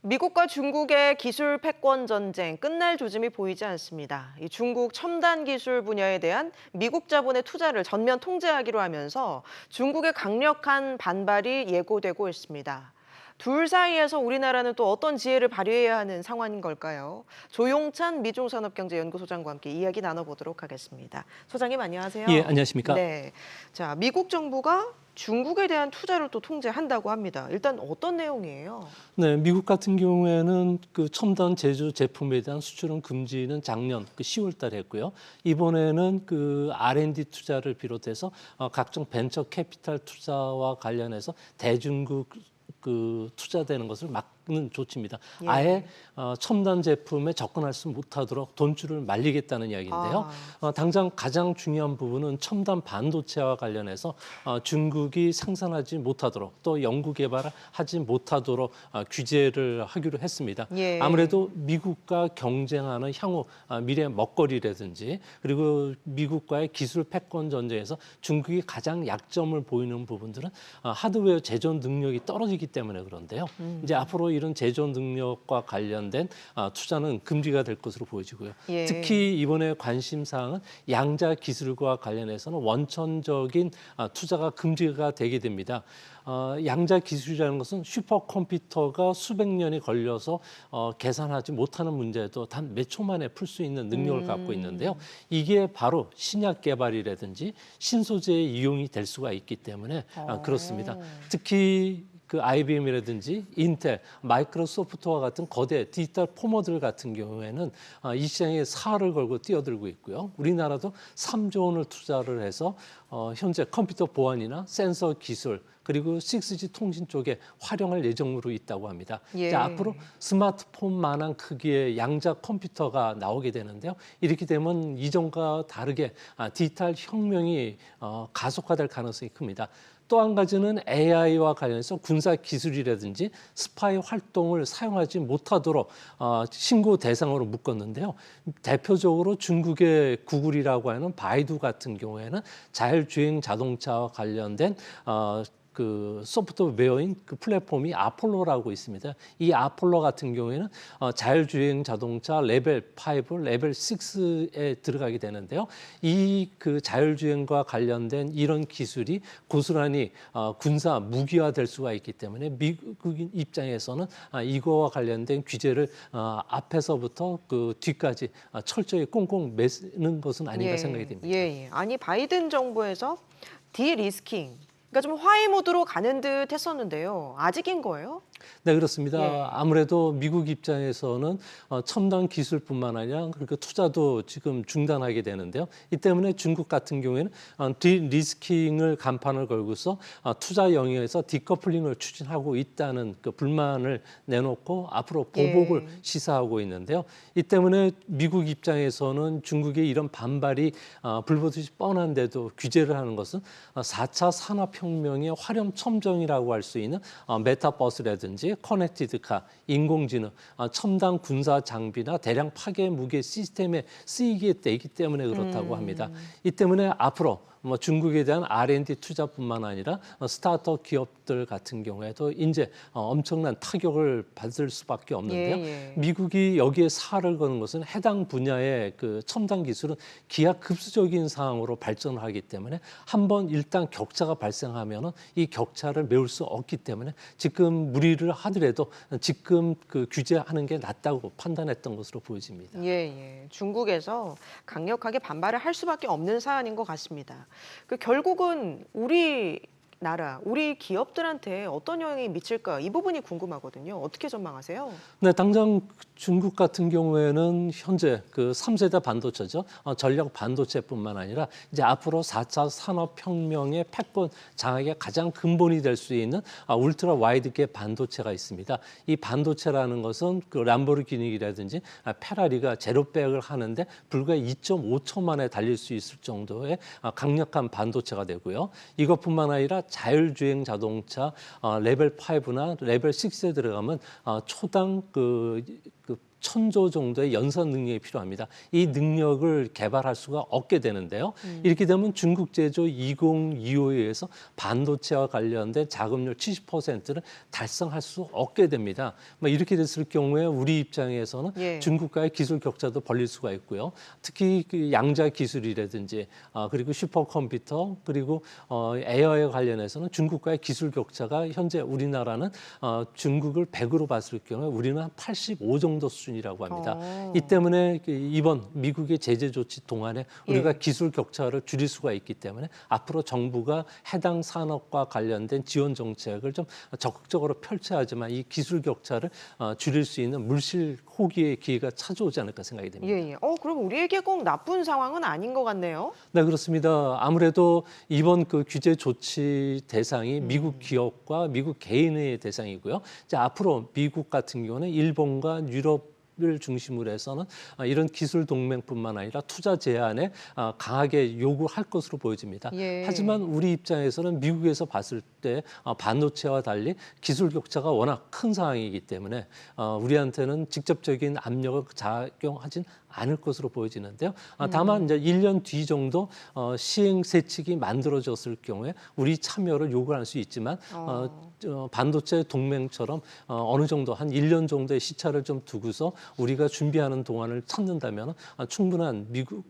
미국과 중국의 기술 패권 전쟁 끝날 조짐이 보이지 않습니다. 이 중국 첨단 기술 분야에 대한 미국 자본의 투자를 전면 통제하기로 하면서 중국의 강력한 반발이 예고되고 있습니다. 둘 사이에서 우리나라는 또 어떤 지혜를 발휘해야 하는 상황인 걸까요? 조용찬 미중산업경제연구소장과 함께 이야기 나눠보도록 하겠습니다. 소장님 안녕하세요. 예, 안녕하십니까? 네, 자 미국 정부가 중국에 대한 투자를 또 통제한다고 합니다. 일단 어떤 내용이에요? 네, 미국 같은 경우에는 그 첨단 제조 제품에 대한 수출은 금지는 작년 10월 달에 했고요. 이번에는 그 R&D 투자를 비롯해서 각종 벤처 캐피탈 투자와 관련해서 대중국 그 투자되는 것을 막는 조치입니다. 예. 아예 첨단 제품에 접근할 수 못하도록 돈줄을 말리겠다는 이야기인데요. 당장 가장 중요한 부분은 첨단 반도체와 관련해서 중국이 생산하지 못하도록 또 연구 개발을 하지 못하도록 규제를 하기로 했습니다. 예. 아무래도 미국과 경쟁하는 향후 미래 먹거리라든지 그리고 미국과의 기술 패권 전쟁에서 중국이 가장 약점을 보이는 부분들은 하드웨어 제조 능력이 떨어지기 때문에 그런데요. 이제 앞으로 이런 제조 능력과 관련된 투자는 금지가 될 것으로 보여지고요. 예. 특히 이번에 관심 사항은 양자 기술과 관련해서는 원천적인 투자가 금지가 되게 됩니다. 양자 기술이라는 것은 슈퍼컴퓨터가 수백 년이 걸려서 계산하지 못하는 문제도 단 몇 초 만에 풀 수 있는 능력을 갖고 있는데요. 이게 바로 신약 개발이라든지 신소재의 이용이 될 수가 있기 때문에 그렇습니다. 특히 그 IBM이라든지 인텔, 마이크로소프트와 같은 거대 디지털 포머들 같은 경우에는 이 시장에 사활을 걸고 뛰어들고 있고요. 우리나라도 3조 원을 투자를 해서 현재 컴퓨터 보안이나 센서 기술 그리고 6G 통신 쪽에 활용할 예정으로 있다고 합니다. 예. 자, 앞으로 스마트폰만한 크기의 양자 컴퓨터가 나오게 되는데요. 이렇게 되면 이전과 다르게 디지털 혁명이 가속화될 가능성이 큽니다. 또 한 가지는 AI와 관련해서 군사 기술이라든지 스파이 활동을 사용하지 못하도록 신고 대상으로 묶었는데요. 대표적으로 중국의 구글이라고 하는 바이두 같은 경우에는 자율주행 자동차와 관련된 그 소프트웨어인 그 플랫폼이 아폴로라고 있습니다. 이 아폴로 같은 경우에는 자율주행 자동차 레벨 5, 레벨 6에 들어가게 되는데요. 이 그 자율주행과 관련된 이런 기술이 고스란히 군사 무기화 될 수가 있기 때문에 미국인 입장에서는 이거와 관련된 규제를 앞에서부터 그 뒤까지 철저히 꽁꽁 매는 것은 아닌가 생각이 됩니다. 예. 아니 바이든 정부에서 디리스킹 그러니까 좀 화해 모드로 가는 듯 했었는데요. 아직인 거예요? 네, 그렇습니다. 예. 아무래도 미국 입장에서는 첨단 기술뿐만 아니라 그러니까 투자도 지금 중단하게 되는데요. 이 때문에 중국 같은 경우에는 디리스킹을 간판을 걸고서 투자 영역에서 디커플링을 추진하고 있다는 그 불만을 내놓고 앞으로 보복을 예. 시사하고 있는데요. 이 때문에 미국 입장에서는 중국의 이런 반발이 불보듯이 뻔한데도 규제를 하는 것은 4차 산업혁명의 화렴첨정이라고 할 수 있는 메타버스라든지 커넥티드카, 인공지능, 첨단 군사 장비나 대량 파괴 무기 시스템에 쓰이게 되기 때문에 그렇다고 합니다. 이 때문에 앞으로 중국에 대한 R&D 투자뿐만 아니라 스타트업 기업들 같은 경우에도 이제 엄청난 타격을 받을 수밖에 없는데요. 예. 미국이 여기에 살을 거는 것은 해당 분야의 그 첨단 기술은 기하급수적인 상황으로 발전을 하기 때문에 한번 일단 격차가 발생하면은 이 격차를 메울 수 없기 때문에 지금 무리를 하더라도 지금 그 규제하는 게 낫다고 판단했던 것으로 보여집니다. 예. 중국에서 강력하게 반발을 할 수밖에 없는 사안인 것 같습니다. 그 결국은 우리 기업들한테 어떤 영향이 미칠까 이 부분이 궁금하거든요. 어떻게 전망하세요? 네, 당장 중국 같은 경우에는 현재 그 3세대 반도체죠. 전력 반도체뿐만 아니라 이제 앞으로 4차 산업혁명의 패권 장악의 가장 근본이 될 수 있는 울트라 와이드계 반도체가 있습니다. 이 반도체라는 것은 그 람보르기니라든지 페라리가 제로백을 하는데 불과 2.5초 만에 달릴 수 있을 정도의 강력한 반도체가 되고요. 이것뿐만 아니라 자율주행 자동차 레벨 5나 레벨 6에 들어가면 초당 천조 정도의 연산 능력이 필요합니다. 이 능력을 개발할 수가 없게 되는데요. 이렇게 되면 중국 제조 2025에서 반도체와 관련된 자금률 70%를 달성할 수 없게 됩니다. 이렇게 됐을 경우에 우리 입장에서는 예. 중국과의 기술 격차도 벌릴 수가 있고요. 특히 그 양자 기술이라든지 그리고 슈퍼컴퓨터 그리고 에어에 관련해서는 중국과의 기술 격차가 현재 우리나라는 중국을 100으로 봤을 경우에 우리는 한 85 정도 수준이라고 합니다. 이 때문에 이번 미국의 제재 조치 동안에 우리가 예. 기술 격차를 줄일 수가 있기 때문에 앞으로 정부가 해당 산업과 관련된 지원 정책을 좀 적극적으로 펼쳐야 하지만 이 기술 격차를 줄일 수 있는 물실 호기의 기회가 찾아오지 않을까 생각이 됩니다. 예, 예. 그럼 우리에게 꼭 나쁜 상황은 아닌 것 같네요. 네, 그렇습니다. 아무래도 이번 그 규제 조치 대상이 미국 기업과 미국 개인의 대상이고요. 이제 앞으로 미국 같은 경우는 일본과 유럽을 중심으로 해서는 이런 기술 동맹뿐만 아니라 투자 제한에 강하게 요구할 것으로 보여집니다. 예. 하지만 우리 입장에서는 미국에서 봤을 때 반도체와 달리 기술 격차가 워낙 큰 상황이기 때문에 우리한테는 직접적인 압력을 작용하진 않을 것으로 보여지는데요. 다만 이제 1년 뒤 정도 시행 세칙이 만들어졌을 경우에 우리 참여를 요구할 수 있지만 반도체 동맹처럼 어느 정도 한 1년 정도의 시차를 좀 두고서 우리가 준비하는 동안을 찾는다면 충분한 미국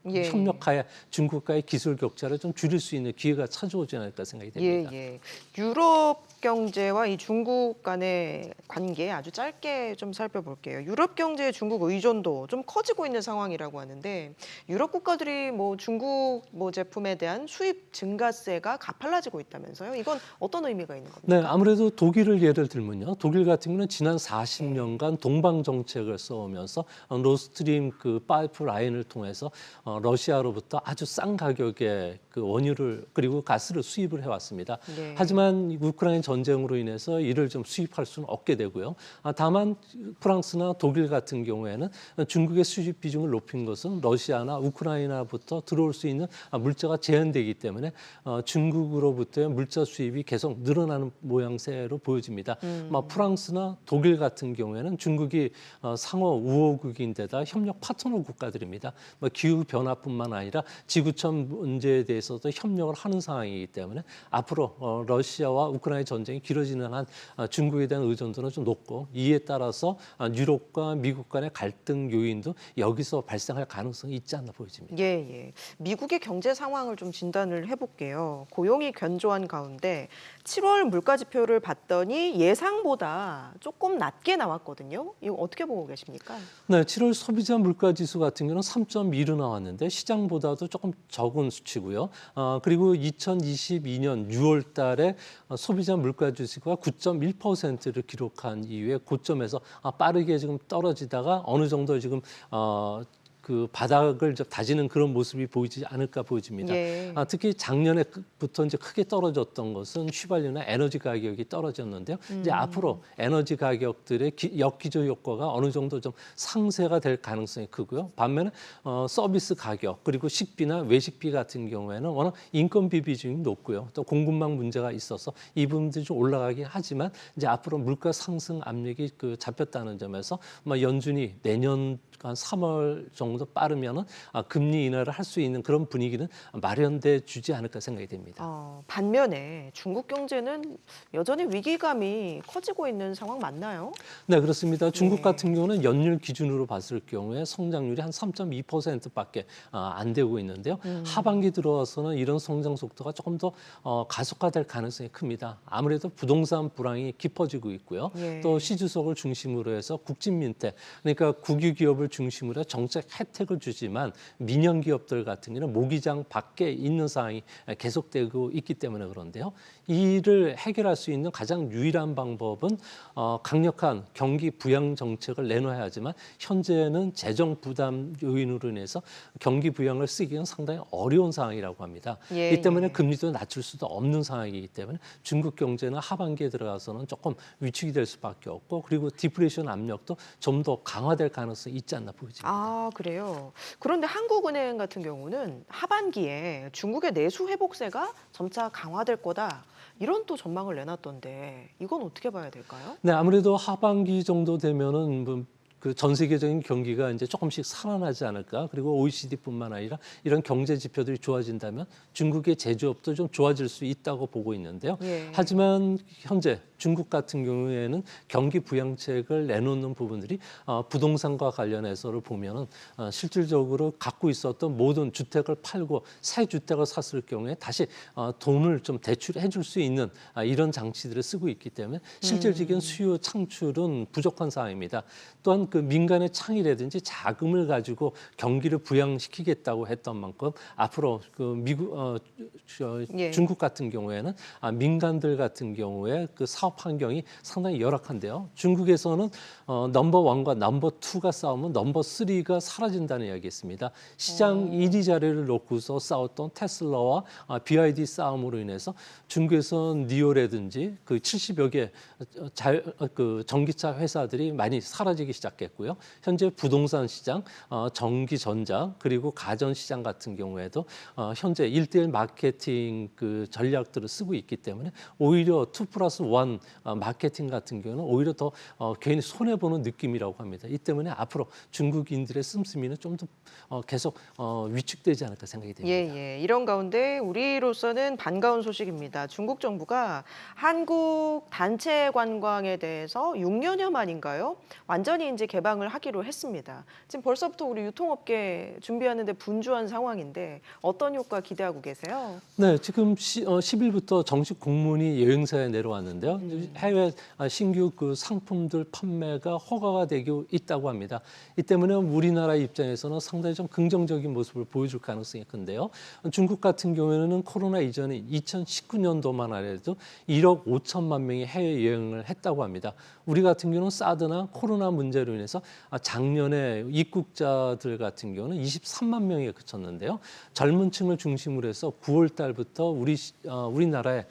예. 협력하에 중국과의 기술 격차를 좀 줄일 수 있는 기회가 찾아오지 않을까 생각이 됩니다. 예, 예. 유럽 경제와 이 중국 간의 관계 아주 짧게 좀 살펴볼게요. 유럽 경제의 중국 의존도 좀 커지고 있는 상황이라고 하는데 유럽 국가들이 뭐 중국 제품에 대한 수입 증가세가 가팔라지고 있다면서요? 이건 어떤 의미가 있는 겁니까? 네, 아무래도 독일을 예를 들면요. 독일 같은 경우는 지난 40년간 동방 정책을 써오면서 노스트림 그 파이프 라인을 통해서 러시아로부터 아주 싼 가격에 그 원유를 그리고 가스를 수입을 해왔습니다. 네. 하지만 우크라이나 전쟁으로 인해서 이를 좀 수입할 수는 없게 되고요. 다만 프랑스나 독일 같은 경우에는 중국의 수입 비중을 높인 것은 러시아나 우크라이나부터 들어올 수 있는 물자가 제한되기 때문에 중국으로부터의 물자 수입이 계속 늘어나는 모양새로 보여집니다. 프랑스나 독일 같은 경우에는 중국이 상호 우호국인데다 협력 파트너 국가들입니다. 기후 변화뿐만 아니라 지구촌 문제에 대해서도 협력을 하는 상황이기 때문에 앞으로 러시아와 우크라이나 전쟁이 길어지는 한 중국에 대한 의존도는 좀 높고 이에 따라서 유럽과 미국 간의 갈등 요인도 여기서 발생할 가능성이 있지 않나 보여집니다. 예, 예. 미국의 경제 상황을 좀 진단을 해볼게요. 고용이 견조한 가운데 7월 물가 지표를 봤더니 예상보다 조금 낮게 나왔거든요. 이거 어떻게 보고 계십니까? 네, 7월 소비자 물가 지수 같은 경우는 3.2로 나왔는데 시장보다도 조금 적은 수치고요. 그리고 2022년 6월 달에 소비자 물가 지수가 9.1%를 기록한 이후에 고점에서 빠르게 지금 떨어지다가 어느 정도 지금 그 바닥을 좀 다지는 그런 모습이 보이지 않을까 보여집니다. 예. 특히 작년에부터 이제 크게 떨어졌던 것은 휘발유나 에너지 가격이 떨어졌는데요. 이제 앞으로 에너지 가격들의 역기조 효과가 어느 정도 좀 상쇄가 될 가능성이 크고요. 반면에 서비스 가격 그리고 식비나 외식비 같은 경우에는 워낙 인건비 비중이 높고요. 또 공급망 문제가 있어서 이 부분들이 좀 올라가긴 하지만 이제 앞으로 물가 상승 압력이 그 잡혔다는 점에서 연준이 내년 한 3월 정도 빠르면은 금리 인하를 할 수 있는 그런 분위기는 마련돼 주지 않을까 생각이 됩니다. 반면에 중국 경제는 여전히 위기감이 커지고 있는 상황 맞나요? 네, 그렇습니다. 중국 네. 같은 경우는 연율 기준으로 봤을 경우에 성장률이 한 3.2%밖에 안 되고 있는데요. 하반기 들어와서는 이런 성장 속도가 조금 더 가속화될 가능성이 큽니다. 아무래도 부동산 불황이 깊어지고 있고요. 예. 또 시주석을 중심으로 해서 국진민태, 그러니까 국유 기업을 중심으로 해서 정책 혜택을 주지만 민영 기업들 같은 경우는 모기장 밖에 있는 상황이 계속되고 있기 때문에 그런데요. 이를 해결할 수 있는 가장 유일한 방법은 강력한 경기 부양 정책을 내놓아야 하지만 현재는 재정 부담 요인으로 인해서 경기 부양을 쓰기는 상당히 어려운 상황이라고 합니다. 예, 이 때문에 예. 금리도 낮출 수도 없는 상황이기 때문에 중국 경제는 하반기에 들어가서는 조금 위축이 될 수밖에 없고 그리고 디플레이션 압력도 좀 더 강화될 가능성이 있지 않나 보여집니다. 그래요. 그런데 한국은행 같은 경우는 하반기에 중국의 내수 회복세가 점차 강화될 거다. 이런 또 전망을 내놨던데 이건 어떻게 봐야 될까요? 네, 아무래도 하반기 정도 되면은 그 전 세계적인 경기가 이제 조금씩 살아나지 않을까. 그리고 OECD뿐만 아니라 이런 경제 지표들이 좋아진다면 중국의 제조업도 좀 좋아질 수 있다고 보고 있는데요. 예. 하지만 현재 중국 같은 경우에는 경기 부양책을 내놓는 부분들이 부동산과 관련해서를 보면은 실질적으로 갖고 있었던 모든 주택을 팔고 새 주택을 샀을 경우에 다시 돈을 좀 대출해 줄 수 있는 이런 장치들을 쓰고 있기 때문에 실질적인 수요 창출은 부족한 상황입니다. 또한 그 민간의 창의라든지 자금을 가지고 경기를 부양시키겠다고 했던 만큼 앞으로 그 예. 중국 같은 경우에는 민간들 같은 경우에 그 사업 환경이 상당히 열악한데요. 중국에서는 넘버 원과 넘버 투가 싸우면 넘버 쓰리가 사라진다는 이야기 있습니다. 시장 1위 자리를 놓고서 싸웠던 테슬라와 BYD 싸움으로 인해서 중국에서 니오라든지 그 70여 개 그 전기차 회사들이 많이 사라지기 시작했고요. 현재 부동산 시장, 전기 전자 그리고 가전 시장 같은 경우에도 현재 1대1 마케팅 그 전략들을 쓰고 있기 때문에 오히려 2+1 마케팅 같은 경우는 오히려 더 괜히 손해 보는 느낌이라고 합니다. 이 때문에 앞으로 중국인들의 씀씀이는 좀 더 계속 위축되지 않을까 생각이 됩니다. 예. 이런 가운데 우리로서는 반가운 소식입니다. 중국 정부가 한국 단체 관광에 대해서 6년여 만인가요? 완전히 이제 개방을 하기로 했습니다. 지금 벌써부터 우리 유통업계 준비하는데 분주한 상황인데 어떤 효과 기대하고 계세요? 네, 지금 10일부터 정식 공문이 여행사에 내려왔는데요. 해외 신규 그 상품들 판매가 허가가 되고 있다고 합니다. 이 때문에 우리나라 입장에서는 상당히 좀 긍정적인 모습을 보여줄 가능성이 큰데요. 중국 같은 경우에는 코로나 이전에 2019년도만 하더라도 1억 5천만 명이 해외 여행을 했다고 합니다. 우리 같은 경우는 사드나 코로나 문제로 인해서 작년에 입국자들 같은 경우는 23만 명에 그쳤는데요. 젊은 층을 중심으로 해서 9월 달부터 우리나라의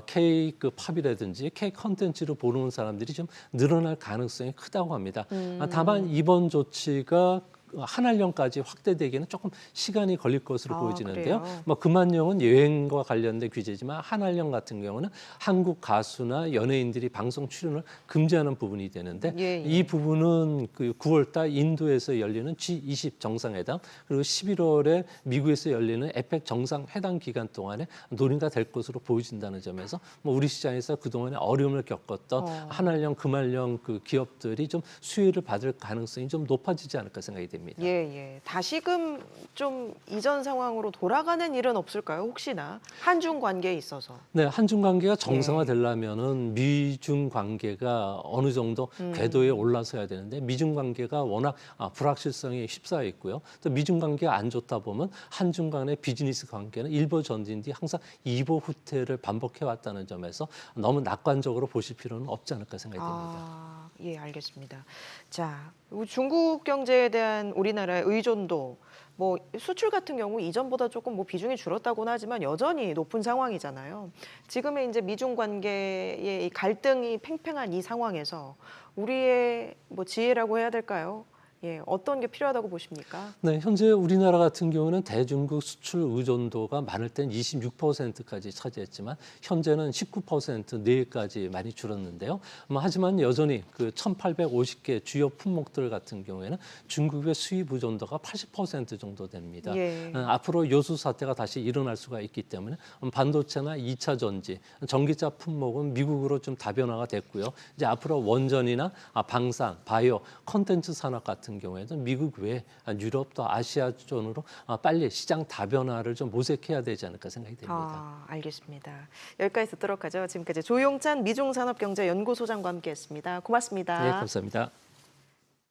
K 그 팝이라든지 K 컨텐츠를 보는 사람들이 좀 늘어날 가능성이 크다고 합니다. 다만 이번 조치가 한한령까지 확대되기는 조금 시간이 걸릴 것으로 보여지는데요. 그래요? 뭐 금한령은 여행과 관련된 규제지만 한한령 같은 경우는 한국 가수나 연예인들이 방송 출연을 금지하는 부분이 되는데 예. 이 부분은 그 9월달 인도에서 열리는 G20 정상회담 그리고 11월에 미국에서 열리는 에펙 정상회담 기간 동안에 논의가 될 것으로 보여진다는 점에서 뭐 우리 시장에서 그동안에 어려움을 겪었던 한한령, 금한령 그 기업들이 좀 수혜를 받을 가능성이 좀 높아지지 않을까 생각이 됩니다. 예. 다시금 좀 이전 상황으로 돌아가는 일은 없을까요? 혹시나 한중 관계에 있어서. 네, 한중 관계가 정상화되려면은 미중 관계가 어느 정도 궤도에 올라서야 되는데 미중 관계가 워낙 불확실성이 휩싸여 있고요. 또 미중 관계가 안 좋다 보면 한중 간의 비즈니스 관계는 일보 전진 뒤 항상 이보 후퇴를 반복해 왔다는 점에서 너무 낙관적으로 보실 필요는 없지 않을까 생각이 됩니다. 예, 알겠습니다. 자, 중국 경제에 대한 우리나라의 의존도 뭐 수출 같은 경우 이전보다 조금 뭐 비중이 줄었다고는 하지만 여전히 높은 상황이잖아요. 지금의 이제 미중 관계의 이 갈등이 팽팽한 이 상황에서 우리의 뭐 지혜라고 해야 될까요? 예, 어떤 게 필요하다고 보십니까? 네, 현재 우리나라 같은 경우는 대중국 수출 의존도가 많을 땐 26%까지 차지했지만 현재는 19% 내외까지 많이 줄었는데요. 하지만 여전히 그 1,850개 주요 품목들 같은 경우에는 중국의 수입 의존도가 80% 정도 됩니다. 예. 앞으로 요수 사태가 다시 일어날 수가 있기 때문에 반도체나 2차 전지, 전기차 품목은 미국으로 좀 다변화가 됐고요. 이제 앞으로 원전이나 방산, 바이오, 콘텐츠 산업 같은 경우에도 미국 외 유럽 또 아시아 쪽으로 빨리 시장 다변화를 좀 모색해야 되지 않을까 생각이 됩니다. 알겠습니다. 여기까지 듣도록 하죠. 지금까지 조용찬 미중산업경제연구소장과 함께했습니다. 고맙습니다. 네, 감사합니다.